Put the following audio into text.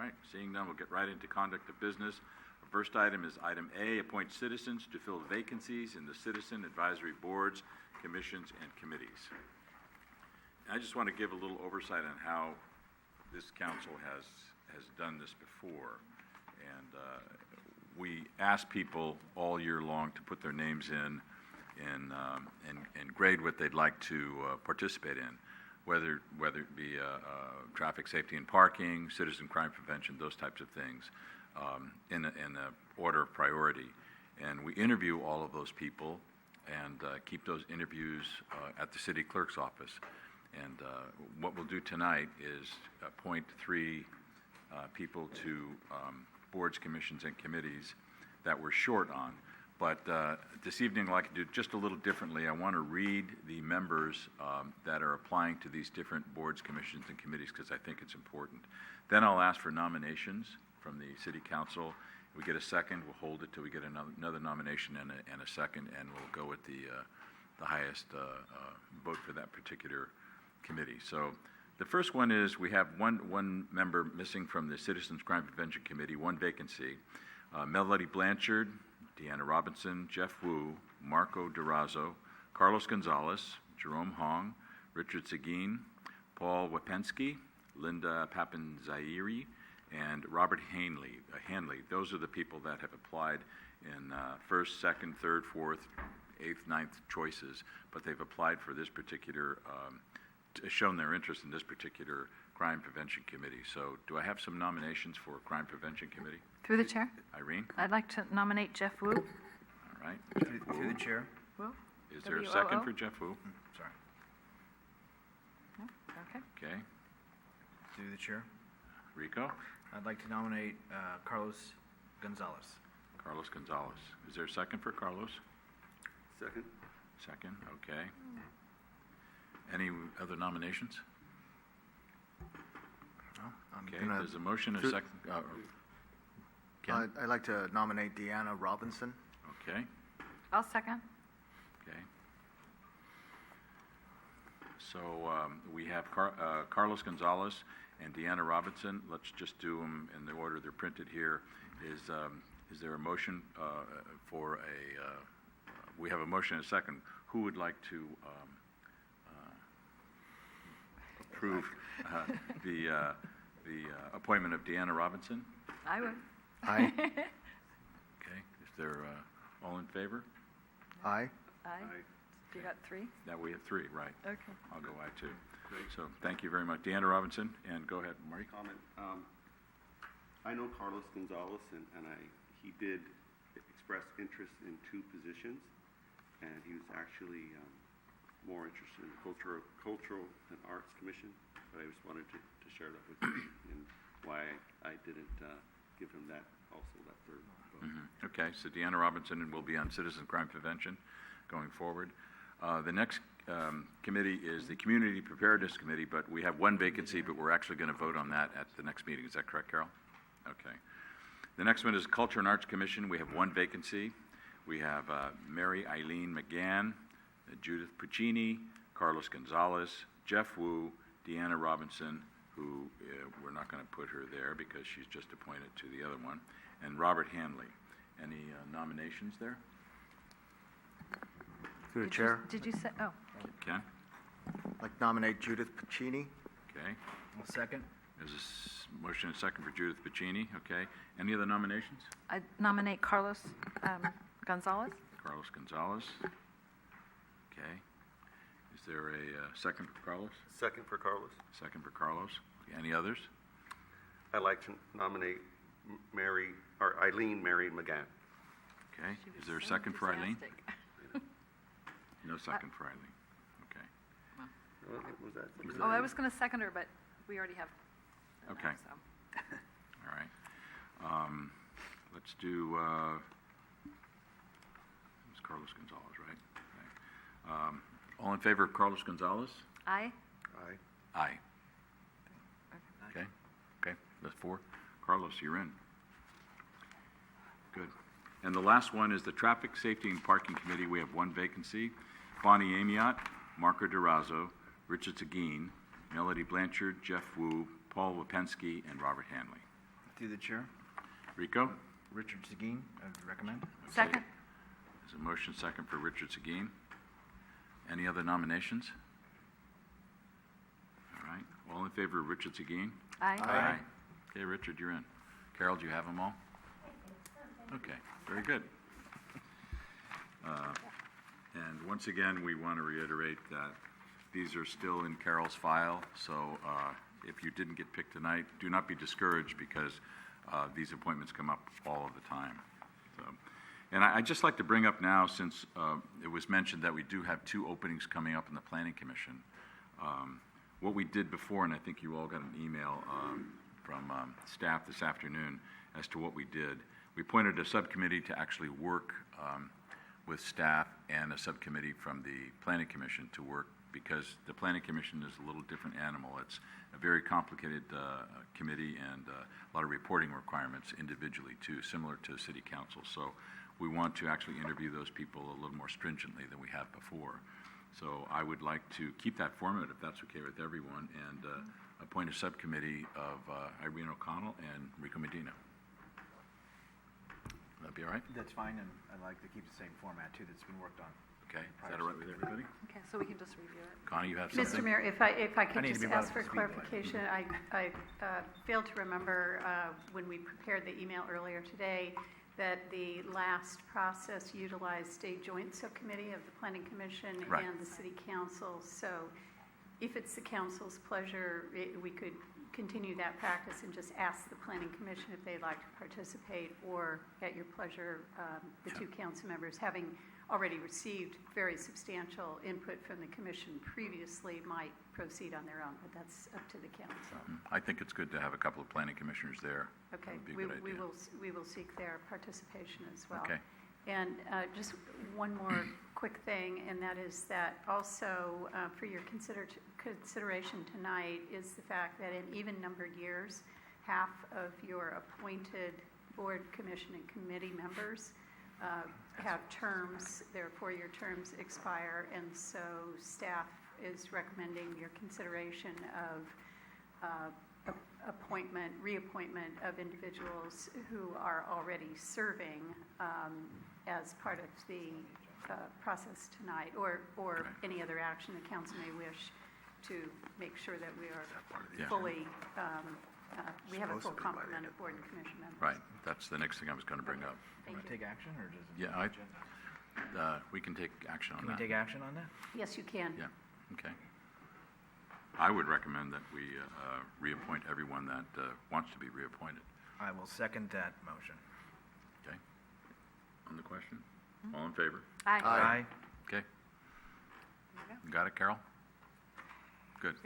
right, seeing none, we'll get right into conduct of business. The first item is item A, appoint citizens to fill vacancies in the citizen advisory boards, commissions, and committees. I just want to give a little oversight on how this council has done this before. And we ask people all year long to put their names in and grade what they'd like to participate in, whether it be traffic safety and parking, citizen crime prevention, those types of things, in a order of priority. And we interview all of those people and keep those interviews at the city clerk's office. And what we'll do tonight is appoint 3 people to boards, commissions, and committees that we're short on. But this evening, I'd like to do just a little differently. I want to read the members that are applying to these different boards, commissions, and committees because I think it's important. Then I'll ask for nominations from the city council. If we get a second, we'll hold it till we get another nomination and a second, and we'll go with the highest vote for that particular committee. So the first one is we have one member missing from the Citizens Crime Prevention Committee, 1 vacancy. Melody Blanchard, Deanna Robinson, Jeff Wu, Marco Durazo, Carlos Gonzalez, Jerome Hong, Richard Seguin, Paul Wapensky, Linda Papanzairi, and Robert Hanley. Those are the people that have applied in first, second, third, fourth, eighth, ninth choices, but they've applied for this particular shown their interest in this particular Crime Prevention Committee. So do I have some nominations for Crime Prevention Committee? Through the chair. Irene? I'd like to nominate Jeff Wu. All right. Through the chair. Wu? Is there a second for Jeff Wu? Sorry. No? Okay. Okay. Through the chair. Rico? I'd like to nominate Carlos Gonzalez. Carlos Gonzalez. Is there a second for Carlos? Second. Second, okay. Any other nominations? Okay, there's a motion, a second. Ken? I'd like to nominate Deanna Robinson. Okay, I'll second. okay. So we have Carlos Gonzalez and Deanna Robinson. Let's just do them in the order they're printed here. Is there a motion for a, we have a motion and a second. Who would like to approve the appointment of Deanna Robinson? I would. Aye. Okay, is there all in favor? Aye. Aye. You got 3? Now we have 3, right. Okay. I'll go aye too. Great. So thank you very much. Deanna Robinson, and go ahead, Marty. Comment. I know Carlos Gonzalez, and he did express interest in 2 positions, and he was actually more interested in the Cultural and Arts Commission, but I just wanted to share that with you and why I didn't give him that 3rd vote. Mm-hmm. Okay, so Deanna Robinson will be on Citizen Crime Prevention going forward. The next committee is the Community Preparedness Committee, but we have 1 vacancy, but we're actually going to vote on that at the next meeting. Is that correct, Carol? Okay. The next one is Culture and Arts Commission. We have 1 vacancy. We have Mary Eileen McGann, Judith Puccini, Carlos Gonzalez, Jeff Wu, Deanna Robinson, who we're not going to put her there because she's just appointed to the other one, and Robert Hanley. Any nominations there? Through the chair. Did you say? Oh. Ken? I'd like to nominate Judith Puccini. Okay. I'll second. There's a motion and a second for Judith Puccini. Okay. Any other nominations? I nominate Carlos Gonzalez. Carlos Gonzalez. Okay. Is there a second for Carlos? Second for Carlos. Second for Carlos. Any others? I'd like to nominate Eileen Mary McGann. Okay. Is there a second for Eileen? No second for Eileen. Okay. Was that? Oh, I was going to second her, but we already have. Okay. So. All right. Let's do. It's Carlos Gonzalez, right? Okay. All in favor of Carlos Gonzalez? Aye. Aye. Aye. Okay. Okay. That's 4. Carlos, you're in. Good. And the last one is the Traffic Safety and Parking Committee. We have 1 vacancy. Bonnie Amiot, Marco Durazo, Richard Seguin, Melody Blanchard, Jeff Wu, Paul Wapensky, and Robert Hanley. Through the chair, Rico? Richard Seguin, I would recommend. Second. There's a motion second for Richard Seguin. Any other nominations? All right, all in favor of Richard Seguin? Aye. Okay, Richard, you're in. Carol, do you have them all? Okay, very good. And once again, we want to reiterate that these are still in Carol's file, so if you didn't get picked tonight, do not be discouraged because these appointments come up all of the time. So, and I'd just like to bring up now, since it was mentioned that we do have 2 openings coming up in the Planning Commission, what we did before, and I think you all got an email from staff this afternoon as to what we did. We appointed a subcommittee to actually work with staff and a subcommittee from the Planning Commission to work, because the Planning Commission is a little different animal. It's a very complicated committee and a lot of reporting requirements individually too, similar to City Council. So we want to actually interview those people a little more stringently than we have before. So I would like to keep that format, if that's okay with everyone, and appoint a subcommittee of Irene O'Connell and Rico Medina. That'd be all right? That's fine, and I'd like to keep the same format too that's been worked on. Okay, is that all right with everybody? Okay, so we can just review it. Connie, you have something? Mr. Mayor, if I I could need to just be brought ask up for to speed, but- clarification, I failed to remember when we prepared the email earlier today that the last process utilized a joint subcommittee of the Planning Commission Right. and the City Council. So if it's the council's pleasure, we could continue that practice and just ask the Planning Commission if they'd like to participate, or at your pleasure, the 2 council members, having already received very substantial input from the commission previously, might proceed on their own, but that's up to the council. I think it's good to have a couple of planning commissioners there. Okay, That would be a we good idea. we will seek their participation as well. Okay. And just one more quick thing, and that is that also for your consideration tonight is the fact that in even-numbered years, half of your appointed board, commission, and committee members have terms, their 4-year terms expire, and so staff is recommending your consideration of reappointment of individuals who are already serving as part of the process tonight, or Right. any other action the council may wish to make sure that we are Yeah. fully, we have a full Supposed to be by the complement end of board and commission members. Right, that's the next thing I was going to bring up. Thank Want to you. take action, or does it? Yeah, we can take action on Can we that. take action on that? Yes, you can. Yeah, okay. I would recommend that we reappoint everyone that wants to be reappointed. I will second that motion. Okay? On the question? All in favor? Aye. Aye. Okay? You got it, Carol? Good.